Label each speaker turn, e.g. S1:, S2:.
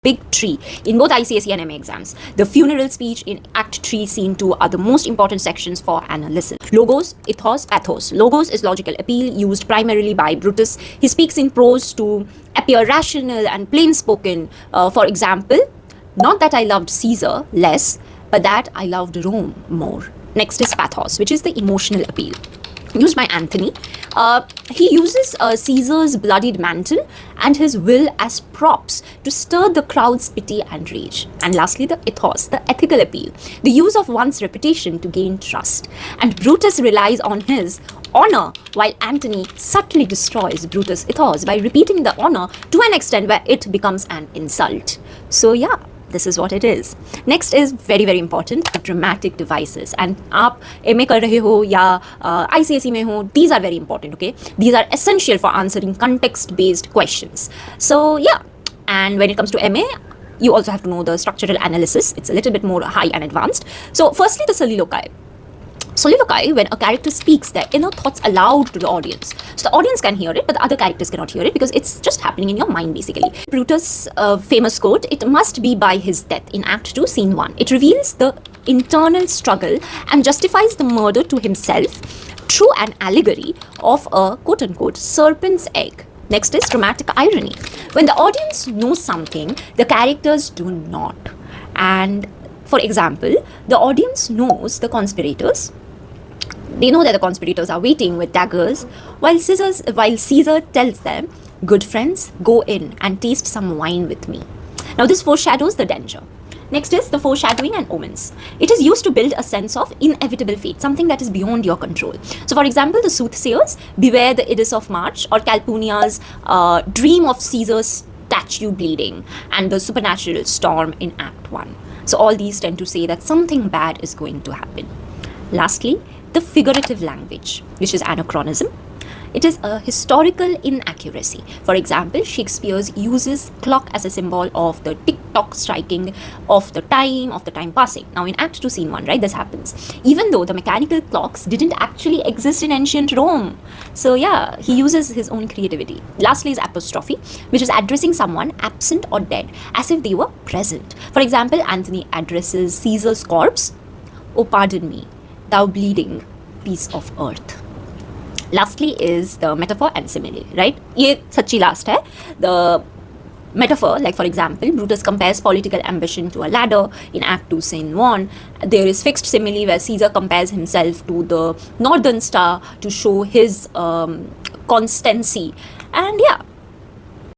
S1: big tree in both ICSE and MA exams. The funeral speech in Act 3, Scene 2 are the most important sections for analysis. Logos, ethos, pathos. Logos is logical appeal used primarily by Brutus. He speaks in prose to appear rational and plain-spoken. For example, not that I loved Caesar less, but that I loved Rome more. Next is pathos, which is the emotional appeal used by Anthony. He uses Caesar's bloodied mantle and his will as props to stir the crowd's pity and rage. And lastly, the ethos, the ethical appeal, the use of one's reputation to gain trust. And Brutus relies on his honor, while Antony subtly destroys Brutus' ethos by repeating the honor to an extent where it becomes an insult. So yeah, this is what it is. Next is very very important, dramatic devices. And आप MA कर रहे हो या ICSE में हो, these are very important, okay? These are essential for answering context-based questions. So yeah, and when it comes to MA, you also have to know the structural analysis. It's a little bit more high and advanced. So firstly, the soliloquy. Soliloquy, when a character speaks their inner thoughts aloud to the audience. So the audience can hear it, but the other characters cannot hear it because it's just happening in your mind basically. Brutus' famous quote, "It must be by his death," in Act 2, Scene 1. It reveals the internal struggle and justifies the murder to himself through an allegory of a quote-unquote serpent's egg. Next is dramatic irony. When the audience knows something, the characters do not. And for example, the audience knows the conspirators. They know that the conspirators are waiting with daggers, while Caesar tells them, "Good friends, go in and taste some wine with me." Now this foreshadows the danger. Next is the foreshadowing and omens. It is used to build a sense of inevitable fate, something that is beyond your control. So for example, the soothsayers, beware the Ides of March, or Calpurnia's dream of Caesar's statue bleeding, and the supernatural storm in Act 1. So all these tend to say that something bad is going to happen. Lastly, the figurative language, which is anachronism. It is a historical inaccuracy. For example, Shakespeare uses clock as a symbol of the tick-tock striking of the time passing. Now in Act 2, Scene 1, right, this happens. Even though the mechanical clocks didn't actually exist in ancient Rome. So yeah, he uses his own creativity. Lastly is apostrophe, which is addressing someone absent or dead, as if they were present. For example, Antony addresses Caesar's corpse, "Oh, pardon me, thou bleeding piece of earth." Lastly is the metaphor and simile, right? ये सच्ची last है. The metaphor, like for example, Brutus compares political ambition to a ladder in Act 2, Scene 1. There is fixed simile where Caesar compares himself to the northern star to show his constancy. And yeah,